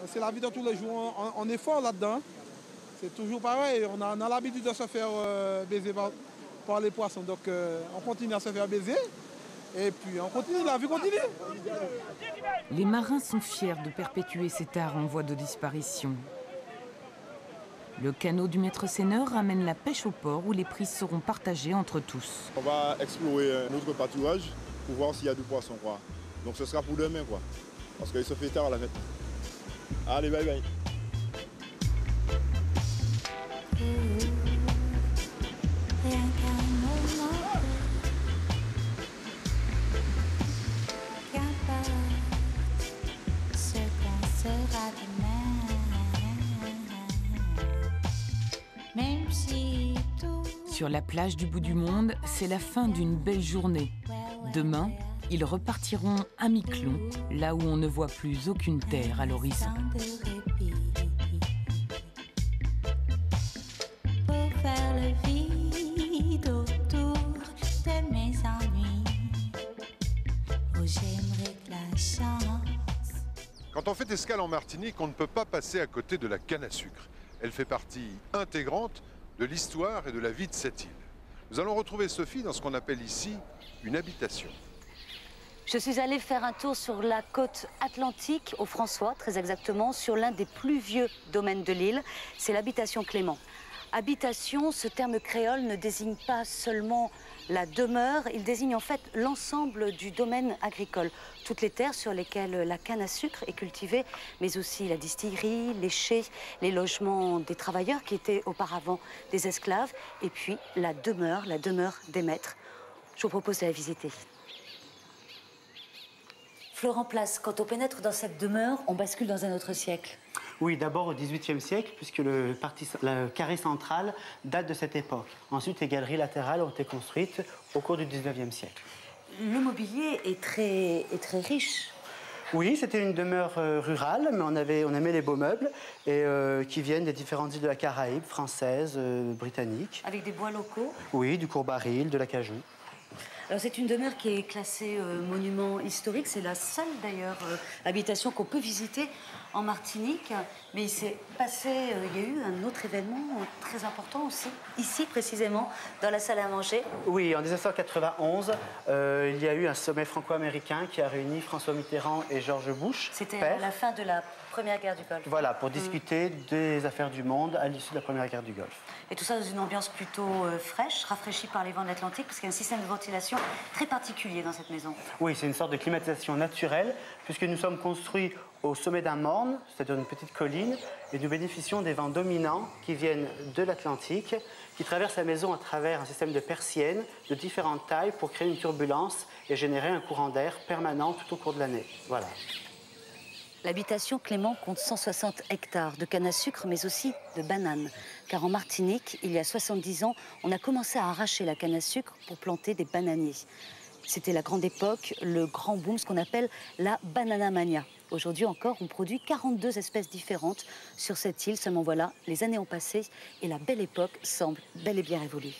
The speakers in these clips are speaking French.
c'est la vie de tous les jours. On est fort là-dedans. C'est toujours pareil. On a l'habitude de se faire baiser par les poissons. Donc on continue à se faire baiser. Et puis on continue, la vie continue. Les marins sont fiers de perpétuer cet art en voie de disparition. Le canot du maître seineur ramène la pêche au port où les prises seront partagées entre tous. On va explorer notre pâturage pour voir s'il y a du poisson, quoi. Donc ce sera pour demain, quoi. Parce qu'il se fait tard la fête. Allez, bye bye. Sur la plage du bout du monde, c'est la fin d'une belle journée. Demain, ils repartiront à mi-clon, là où on ne voit plus aucune terre à l'horizon. Quand on fait escale en Martinique, on ne peut pas passer à côté de la canne à sucre. Elle fait partie intégrante de l'histoire et de la vie de cette île. Nous allons retrouver Sophie dans ce qu'on appelle ici une habitation. Je suis allée faire un tour sur la côte atlantique, au François, très exactement, sur l'un des plus vieux domaines de l'île, c'est l'habitation Clément. Habitation, ce terme créole ne désigne pas seulement la demeure, il désigne en fait l'ensemble du domaine agricole. Toutes les terres sur lesquelles la canne à sucre est cultivée, mais aussi la distillerie, les chais, les logements des travailleurs qui étaient auparavant des esclaves, et puis la demeure des maîtres. Je vous propose de la visiter. Florent Place, quand on pénètre dans cette demeure, on bascule dans un autre siècle. Oui, d'abord au XVIIIe siècle, puisque le carré central date de cette époque. Ensuite, les galeries latérales ont été construites au cours du XIXe siècle. Le mobilier est très riche. Oui, c'était une demeure rurale, mais on aimait les beaux meubles et, qui viennent des différentes îles de la Caraïbe, françaises, britanniques. Avec des bois locaux? Oui, du courbaril, de l'acajou. Alors c'est une demeure qui est classée monument historique. C'est la seule d'ailleurs habitation qu'on peut visiter en Martinique. Mais il s'est passé, il y a eu un autre événement très important aussi, ici précisément, dans la salle à manger. Oui, en 1991, il y a eu un sommet franco-américain qui a réuni François Mitterrand et George Bush. C'était à la fin de la Première Guerre du Golfe. Voilà, pour discuter des affaires du monde à l'issue de la Première Guerre du Golfe. Et tout ça dans une ambiance plutôt fraîche, rafraîchie par les vents de l'Atlantique, parce qu'il y a un système de ventilation très particulier dans cette maison. Oui, c'est une sorte de climatisation naturelle, puisque nous sommes construits au sommet d'un morne, c'est-à-dire une petite colline, et nous bénéficions des vents dominants qui viennent de l'Atlantique, qui traversent la maison à travers un système de persiennes de différentes tailles pour créer une turbulence et générer un courant d'air permanent tout au cours de l'année. Voilà. L'habitation Clément compte 160 hectares de canne à sucre, mais aussi de bananes. Car en Martinique, il y a 70 ans, on a commencé à arracher la canne à sucre pour planter des bananiers. C'était la grande époque, le grand boom, ce qu'on appelle la bananamania. Aujourd'hui encore, on produit 42 espèces différentes sur cette île. Seulement voilà, les années ont passé et la belle époque semble bel et bien révolue.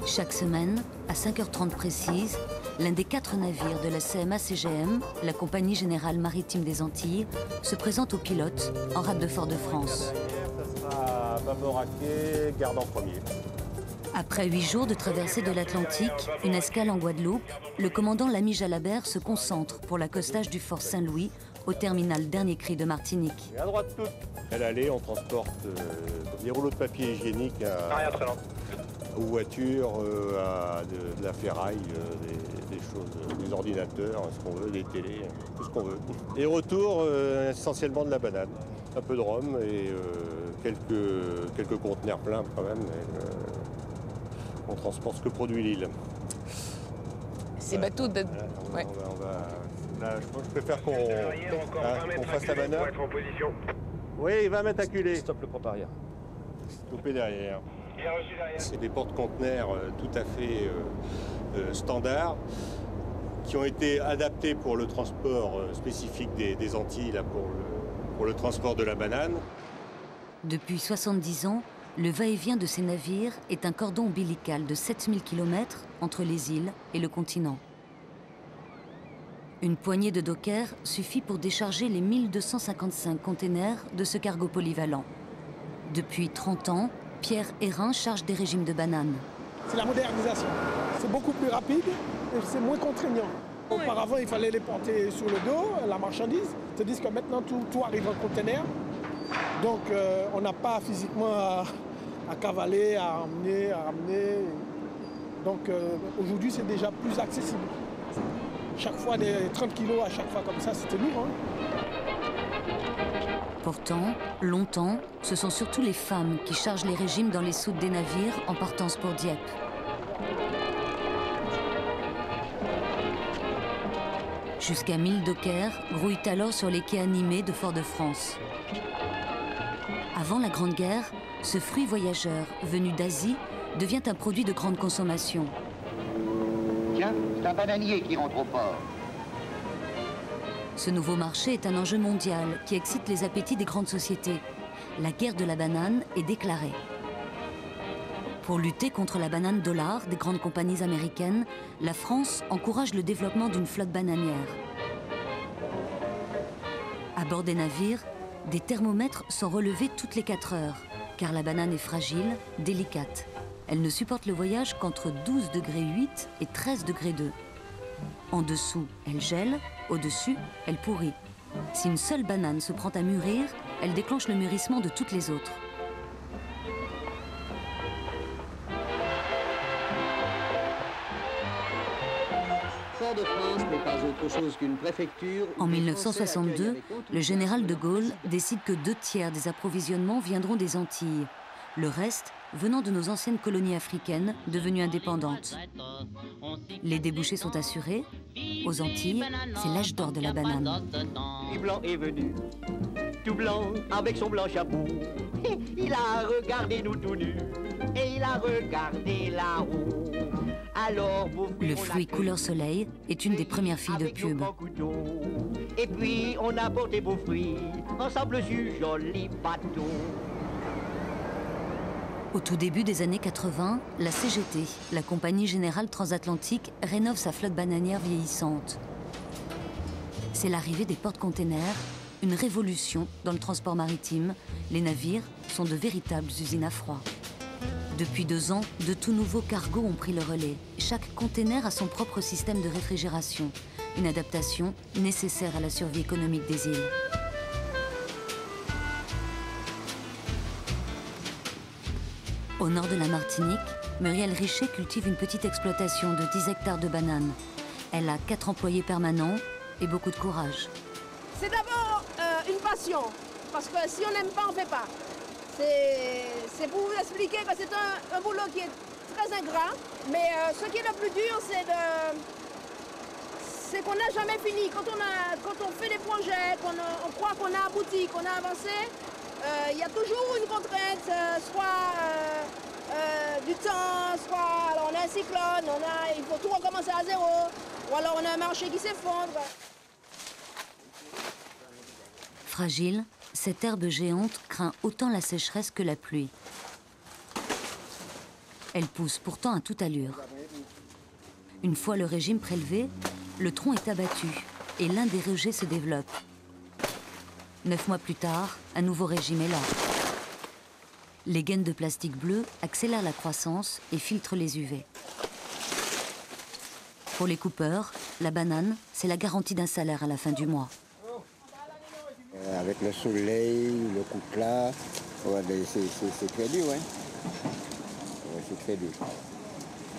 Chaque semaine, à 5h30 précise, l'un des 4 navires de la CMA-CGM, la Compagnie Générale Maritime des Antilles, se présente aux pilotes en rade de Fort-de-France. Ça sera bâbord à quai, garde en premier. Après 8 jours de traversée de l'Atlantique, une escale en Guadeloupe, le commandant Lamy Jalabert se concentre pour l'accostage du Fort Saint-Louis au terminal Dernier Cri de Martinique. Et à droite toute. À l'aller, on transporte des rouleaux de papier hygiénique aux voitures, à de la ferraille, des choses, des ordinateurs, ce qu'on veut, des télés, tout ce qu'on veut. Et retour, essentiellement de la banane, un peu de rhum et quelques conteneurs pleins quand même. On transporte ce que produit l'île. Ces bateaux de... Ouais. Là, je préfère qu'on fasse la banane. Oui, 20 mètres acculés. Stop le porte arrière. Stopper derrière. C'est des porte-conteneurs tout à fait standards qui ont été adaptés pour le transport spécifique des Antilles, là, pour le transport de la banane. Depuis 70 ans, Le va-et-vient de ces navires est un cordon ombilical de 7000 km entre les îles et le continent. Une poignée de dockers suffit pour décharger les 1255 containers de ce cargo polyvalent. Depuis 30 ans, Pierre Hérin charge des régimes de bananes. C'est la modernisation. C'est beaucoup plus rapide et c'est moins contraignant. Auparavant, il fallait les porter sur le dos, la marchandise. Tandis que maintenant, tout arrive en conteneur. Donc, on n'a pas physiquement à cavaler, à emmener, à ramener. Donc, aujourd'hui, c'est déjà plus accessible. Chaque fois, des 30 kilos à chaque fois comme ça, c'était lourd. Pourtant, longtemps, ce sont surtout les femmes qui chargent les régimes dans les soutes des navires en partance pour Dieppe. Jusqu'à 1000 dockers grouillent alors sur les quais animés de Fort-de-France. Avant la Grande Guerre, ce fruit voyageur venu d'Asie devient un produit de grande consommation. Tiens, c'est un bananier qui rentre au port. Ce nouveau marché est un enjeu mondial qui excite les appétits des grandes sociétés. La guerre de la banane est déclarée. Pour lutter contre la banane dollar des grandes compagnies américaines, la France encourage le développement d'une flotte bananière. À bord des navires, des thermomètres sont relevés toutes les 4 heures, car la banane est fragile, délicate. Elle ne supporte le voyage qu'entre 12,8 degrés et 13,2 degrés. En dessous, elle gèle, au-dessus, elle pourrit. Si une seule banane se prend à mûrir, elle déclenche le mûrissement de toutes les autres. Fort-de-France n'est pas autre chose qu'une préfecture. En 1962, le général de Gaulle décide que 2/3 des approvisionnements viendront des Antilles. Le reste venant de nos anciennes colonies africaines devenues indépendantes. Les débouchés sont assurés. Aux Antilles, c'est l'âge d'or de la banane. Le blanc est venu, tout blanc avec son blanc chapeau. Il a regardé nous tout nus et il a regardé là-haut. Alors, le fruit couleur soleil est une des premières filles de pub. Et puis on a porté vos fruits ensemble sur joli bateau. Au tout début des années 80, la CGT, la Compagnie Générale Transatlantique, rénove sa flotte bananière vieillissante. C'est l'arrivée des porte-containers, une révolution dans le transport maritime. Les navires sont de véritables usines à froid. Depuis 2 ans, de tout nouveaux cargos ont pris le relais. Chaque container a son propre système de réfrigération, une adaptation nécessaire à la survie économique des îles. Au nord de la Martinique, Muriel Richet cultive une petite exploitation de 10 hectares de bananes. Elle a 4 employés permanents et beaucoup de courage. C'est d'abord une passion, parce que si on n'aime pas, on ne fait pas. C'est pour vous expliquer que c'est un boulot qui est très ingrat, mais ce qui est le plus dur, c'est qu'on n'a jamais fini. Quand on fait des projets, on croit qu'on a abouti, qu'on a avancé, il y a toujours une contrainte, soit du temps, soit alors on a un cyclone, il faut tout recommencer à zéro, ou alors on a un marché qui s'effondre. Fragile, cette herbe géante craint autant la sécheresse que la pluie. Elle pousse pourtant à toute allure. Une fois le régime prélevé, le tronc est abattu et l'un des rejets se développe. 9 mois plus tard, un nouveau régime est là. Les gaines de plastique bleu accélèrent la croissance et filtrent les UV. Pour les coupeurs, la banane, c'est la garantie d'un salaire à la fin du mois. Avec le soleil, le coup plat, c'est très dur, ouais. C'est très dur.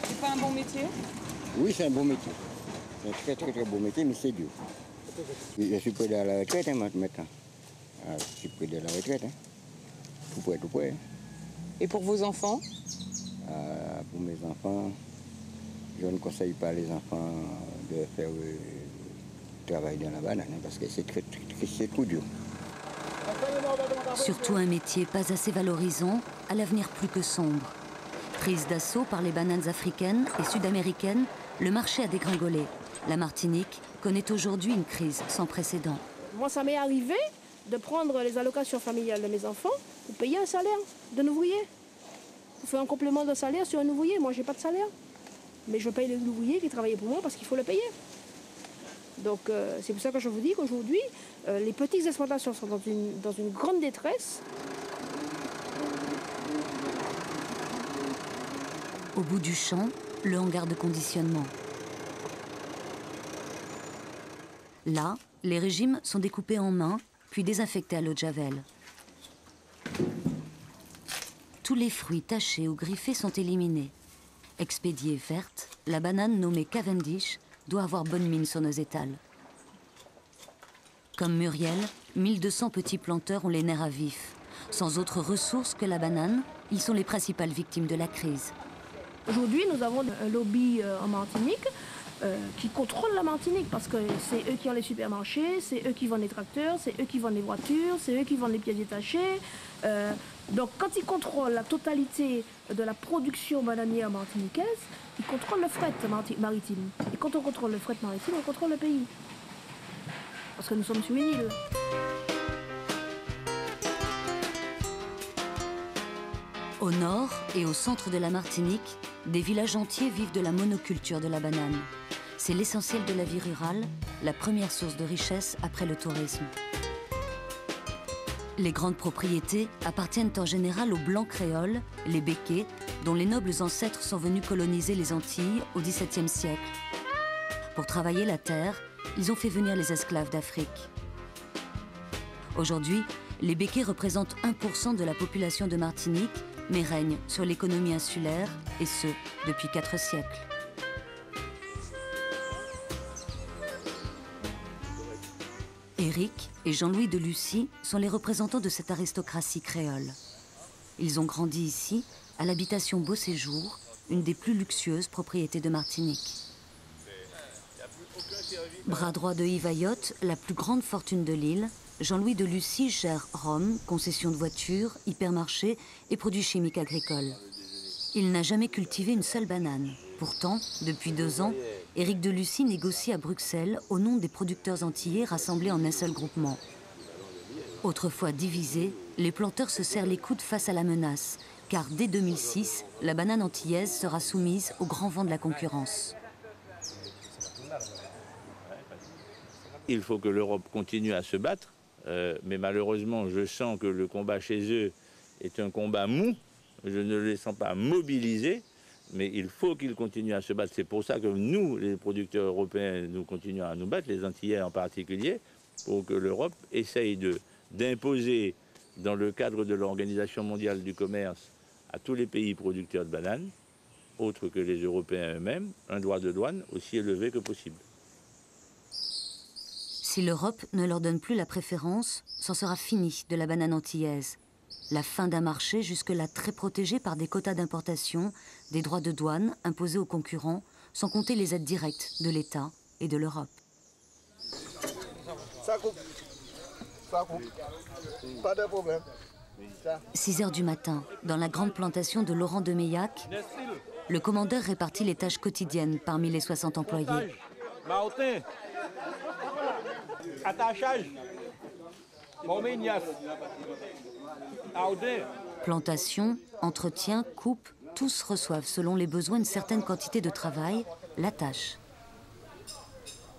C'est pas un bon métier? Oui, c'est un bon métier. C'est un très très très beau métier, mais c'est dur. Je suis près de la retraite maintenant. Je suis près de la retraite. Tout près. Et pour vos enfants? Pour mes enfants, je ne conseille pas les enfants de faire travail dans la banane, parce que c'est trop dur. Surtout un métier pas assez valorisant, à l'avenir plus que sombre. Prise d'assaut par les bananes africaines et sud-américaines, le marché a dégringolé. La Martinique connaît aujourd'hui une crise sans précédent. Moi, ça m'est arrivé de prendre les allocations familiales de mes enfants pour payer un salaire d'un ouvrier. fait un complément de salaire sur un ouvrier. Moi, j'ai pas de salaire. Mais je paye l'ouvrier qui travaille pour moi parce qu'il faut le payer. Donc c'est pour ça que je vous dis qu'aujourd'hui, les petites exploitations sont dans une grande détresse. Au bout du champ, le hangar de conditionnement. Là, les régimes sont découpés en main, puis désinfectés à l'eau de javel. Tous les fruits tachés ou griffés sont éliminés. Expédiée verte, la banane nommée Cavendish doit avoir bonne mine sur nos étals. Comme Muriel, 1200 petits planteurs ont les nerfs à vif. Sans autre ressource que la banane, ils sont les principales victimes de la crise. Aujourd'hui, nous avons un lobby en Martinique qui contrôle la Martinique parce que c'est eux qui ont les supermarchés, c'est eux qui vendent les tracteurs, c'est eux qui vendent les voitures, c'est eux qui vendent les pièces détachées. Donc quand ils contrôlent la totalité de la production bananière martiniquaise, ils contrôlent le fret maritime. Et quand on contrôle le fret maritime, on contrôle le pays. Parce que nous sommes sur une île. Au nord et au centre de la Martinique, des villages entiers vivent de la monoculture de la banane. C'est l'essentiel de la vie rurale, la première source de richesse après le tourisme. Les grandes propriétés appartiennent en général aux blancs créoles, les békés, dont les nobles ancêtres sont venus coloniser les Antilles au XVIIe siècle. Pour travailler la terre, ils ont fait venir les esclaves d'Afrique. Aujourd'hui, les békés représentent 1% de la population de Martinique, mais règnent sur l'économie insulaire, et ce, depuis 4 siècles. Éric et Jean-Louis de Lucy sont les représentants de cette aristocratie créole. Ils ont grandi ici, à l'habitation Beau Séjour, une des plus luxueuses propriétés de Martinique. Bras droit de Yves Ayotte, la plus grande fortune de l'île, Jean-Louis de Lucy gère Rome, concession de voitures, hypermarchés et produits chimiques agricoles. Il n'a jamais cultivé une seule banane. Pourtant, depuis 2 ans, Éric de Lucy négocie à Bruxelles au nom des producteurs antillais rassemblés en un seul groupement. Autrefois divisés, les planteurs se serrent les coudes face à la menace, car dès 2006, la banane antillaise sera soumise au grand vent de la concurrence. Il faut que l'Europe continue à se battre, mais malheureusement, je sens que le combat chez eux est un combat mou. Je ne les sens pas mobilisés, mais il faut qu'ils continuent à se battre. C'est pour ça que nous, les producteurs européens, nous continuons à nous battre, les Antillais en particulier, pour que l'Europe essaye d'imposer, dans le cadre de l'Organisation mondiale du commerce, à tous les pays producteurs de bananes, autres que les Européens eux-mêmes, un droit de douane aussi élevé que possible. Si l'Europe ne leur donne plus la préférence, c'en sera fini de la banane antillaise. La fin d'un marché jusque-là très protégé par des quotas d'importation, des droits de douane imposés aux concurrents, sans compter les aides directes de l'État et de l'Europe. Ça coupe. Ça coupe. Pas de problème. 6 heures du matin, dans la grande plantation de Laurent de Meillac, le commandeur répartit les tâches quotidiennes parmi les 60 employés. Martin. Attachage. Plantation, entretien, coupe, tous reçoivent selon les besoins une certaine quantité de travail, la tâche.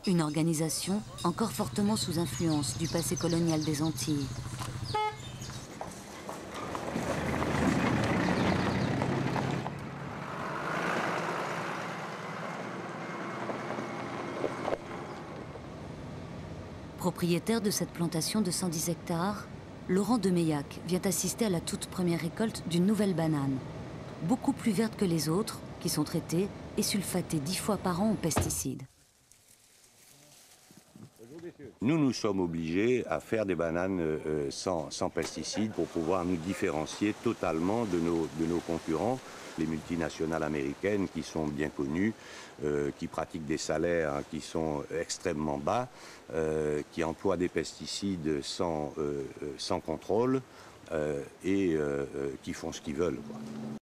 Une organisation encore fortement sous influence du passé colonial des Antilles. Propriétaire de cette plantation de 110 hectares, Laurent de Meillac vient assister à la toute première récolte d'une nouvelle banane, beaucoup plus verte que les autres, qui sont traitées et sulfatées 10 fois par an aux pesticides. Nous, nous sommes obligés à faire des bananes sans pesticides pour pouvoir nous différencier totalement de nos concurrents. Les multinationales américaines qui sont bien connues, qui pratiquent des salaires qui sont extrêmement bas, qui emploient des pesticides sans contrôle et qui font ce qu'ils veulent, quoi.